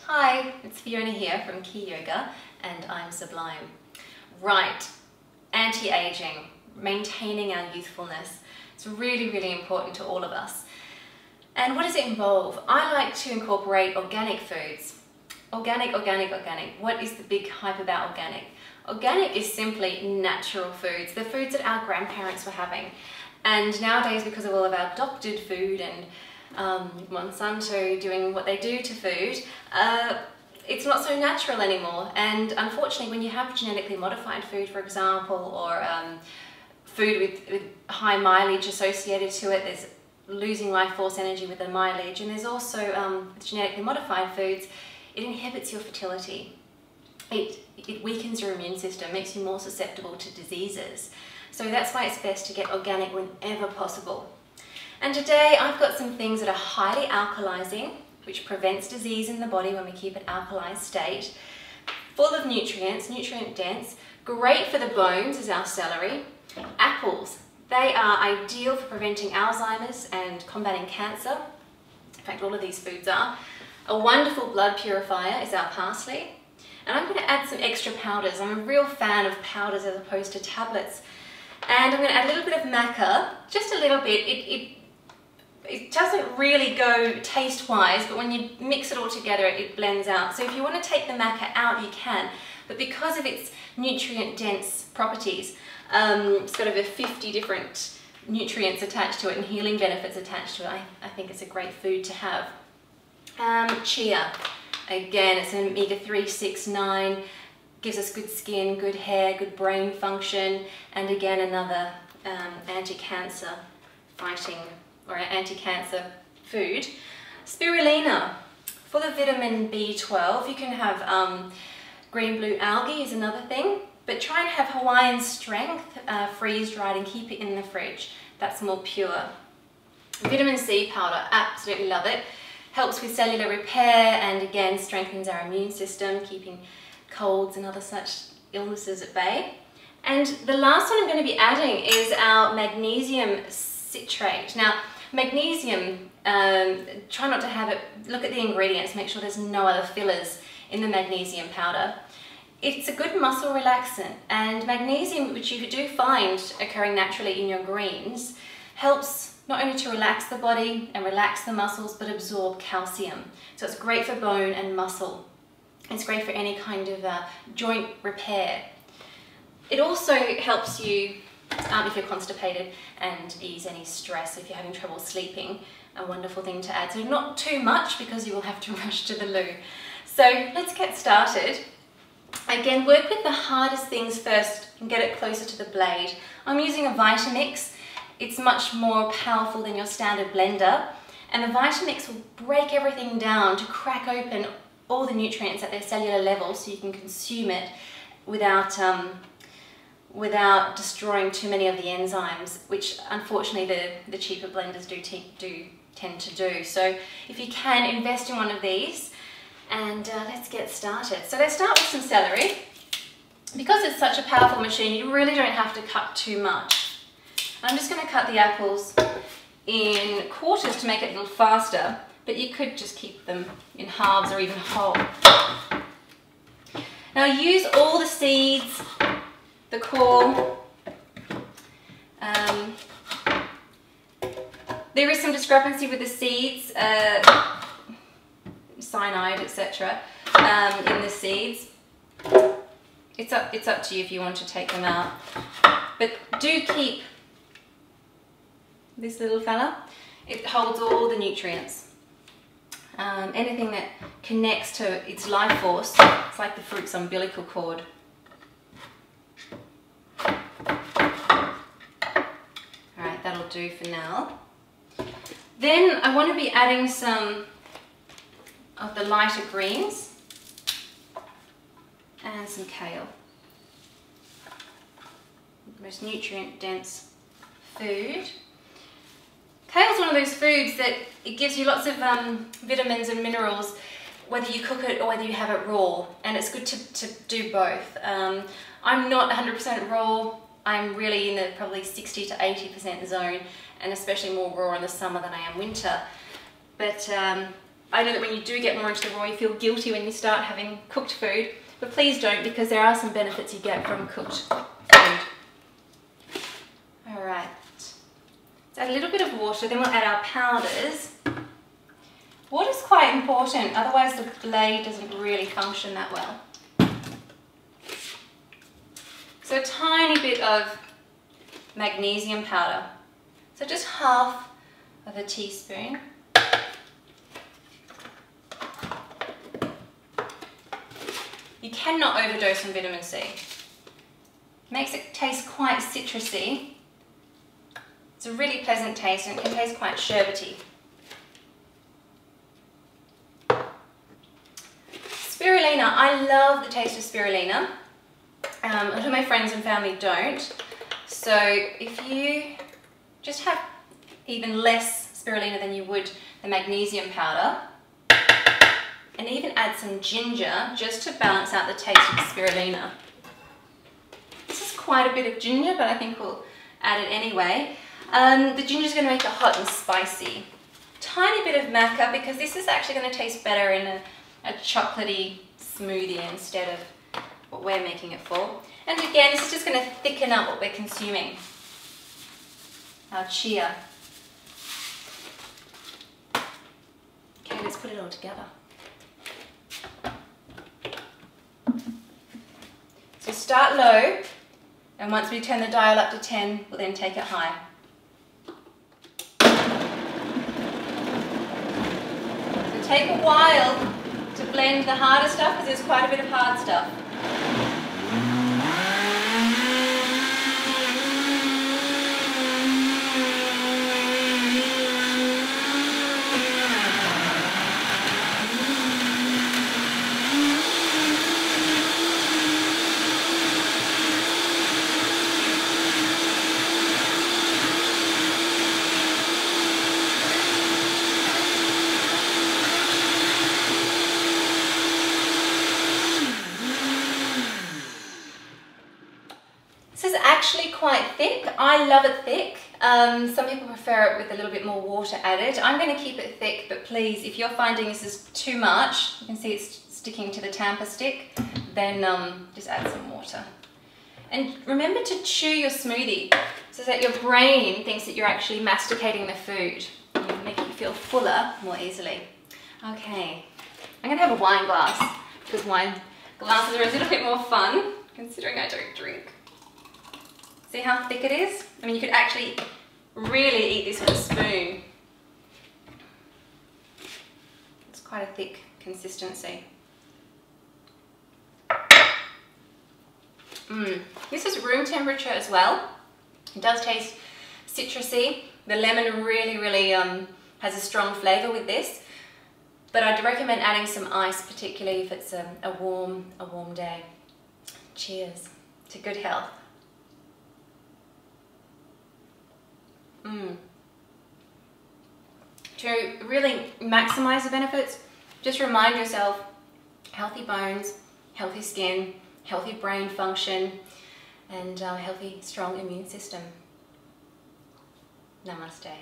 Hi, it's Fiona here from QiYoga and I'm Sublime. Right, anti-aging, maintaining our youthfulness. It's really, really important to all of us. And what does it involve? I like to incorporate organic foods. Organic. What is the big hype about organic? Organic is simply natural foods, the foods that our grandparents were having. And nowadays, because of all of our doctored food and Monsanto doing what they do to food, it's not so natural anymore. And unfortunately, when you have genetically modified food, for example, or food with high mileage associated to it, there's losing life force energy with the mileage. And there's also genetically modified foods, it inhibits your fertility. It weakens your immune system, makes you more susceptible to diseases. So that's why it's best to get organic whenever possible. And today I've got some things that are highly alkalising, which prevents disease in the body when we keep it alkalised state, full of nutrients, nutrient dense, great for the bones is our celery. Apples, they are ideal for preventing Alzheimer's and combating cancer. In fact, all of these foods are. A wonderful blood purifier is our parsley. And I'm going to add some extra powders. I'm a real fan of powders as opposed to tablets. And I'm going to add a little bit of maca, just a little bit. It doesn't really go taste-wise, but when you mix it all together, it blends out. So if you want to take the maca out, you can. But because of its nutrient-dense properties, it's got over 50 different nutrients attached to it and healing benefits attached to it. I think it's a great food to have. Chia. Again, it's an omega-3, 6, 9, gives us good skin, good hair, good brain function, and again another anti-cancer fighting or anti-cancer food. Spirulina, full of vitamin B12. You can have green blue algae is another thing, but try and have Hawaiian strength, freeze-dried, and keep it in the fridge. That's more pure. Vitamin C powder, absolutely love it. Helps with cellular repair and again strengthens our immune system, keeping colds and other such illnesses at bay. And the last one I'm going to be adding is our magnesium citrate. Now, magnesium, try not to have it, look at the ingredients, make sure there's no other fillers in the magnesium powder. It's a good muscle relaxant, and magnesium, which you do find occurring naturally in your greens, helps not only to relax the body and relax the muscles, but absorb calcium. So it's great for bone and muscle. It's great for any kind of joint repair. It also helps you if you're constipated and ease any stress. So if you're having trouble sleeping, a wonderful thing to add. So not too much because you will have to rush to the loo. So let's get started. Again, work with the hardest things first and get it closer to the blade. I'm using a Vitamix. It's much more powerful than your standard blender, and the Vitamix will break everything down to crack open all the nutrients at their cellular level so you can consume it without destroying too many of the enzymes, which unfortunately the cheaper blenders do tend to do. So if you can, invest in one of these, and let's get started. So let's start with some celery. Because it's such a powerful machine, you really don't have to cut too much. I'm just going to cut the apples in quarters to make it a little faster, but you could just keep them in halves or even whole. Now use all the seeds, the core. There is some discrepancy with the seeds, cyanide, etc. In the seeds. It's up to you if you want to take them out, but do keep this little fella. It holds all the nutrients. Anything that connects to its life force, it's like the fruit's umbilical cord. Alright, that'll do for now. Then I want to be adding some of the lighter greens and some kale. Most nutrient dense food. Kale is one of those foods that it gives you lots of vitamins and minerals, whether you cook it or whether you have it raw, and it's good to do both. I'm not 100% raw, I'm really in the probably 60 to 80% zone, and especially more raw in the summer than I am winter. But I know that when you do get more into the raw, you feel guilty when you start having cooked food, but please don't, because there are some benefits you get from cooked food. All right, let's add a little bit of water, then we'll add our powders. Water's quite important, otherwise the blade doesn't really function that well. So a tiny bit of magnesium powder, so just half of a teaspoon. You cannot overdose on vitamin C. Makes it taste quite citrusy. It's a really pleasant taste and it can taste quite sherbety. Spirulina, I love the taste of spirulina. A lot of my friends and family don't. So if you just have even less spirulina than you would the magnesium powder, and even add some ginger just to balance out the taste of the spirulina. This is quite a bit of ginger, but I think we'll add it anyway. The ginger is going to make it hot and spicy. Tiny bit of maca, because this is actually going to taste better in a chocolatey smoothie instead of what we're making it for. And again, this is just going to thicken up what we're consuming. Our chia. Okay, let's put it all together. So start low, and once we turn the dial up to 10, we'll then take it high. So take a while to blend the harder stuff, because there's quite a bit of hard stuff. Actually quite thick. I love it thick. Some people prefer it with a little bit more water added. I'm going to keep it thick, but please, if you're finding this is too much, you can see it's sticking to the tamper stick, then just add some water. And remember to chew your smoothie so that your brain thinks that you're actually masticating the food. It'll make you feel fuller more easily. Okay, I'm going to have a wine glass, because wine glasses are a little bit more fun, considering I don't drink. See how thick it is? I mean, you could actually really eat this with a spoon. It's quite a thick consistency. This is room temperature as well. It does taste citrusy. The lemon really has a strong flavour with this. But I'd recommend adding some ice, particularly if it's a warm day. Cheers to good health. To really maximise the benefits, just remind yourself, healthy bones, healthy skin, healthy brain function, and healthy, strong immune system. Namaste.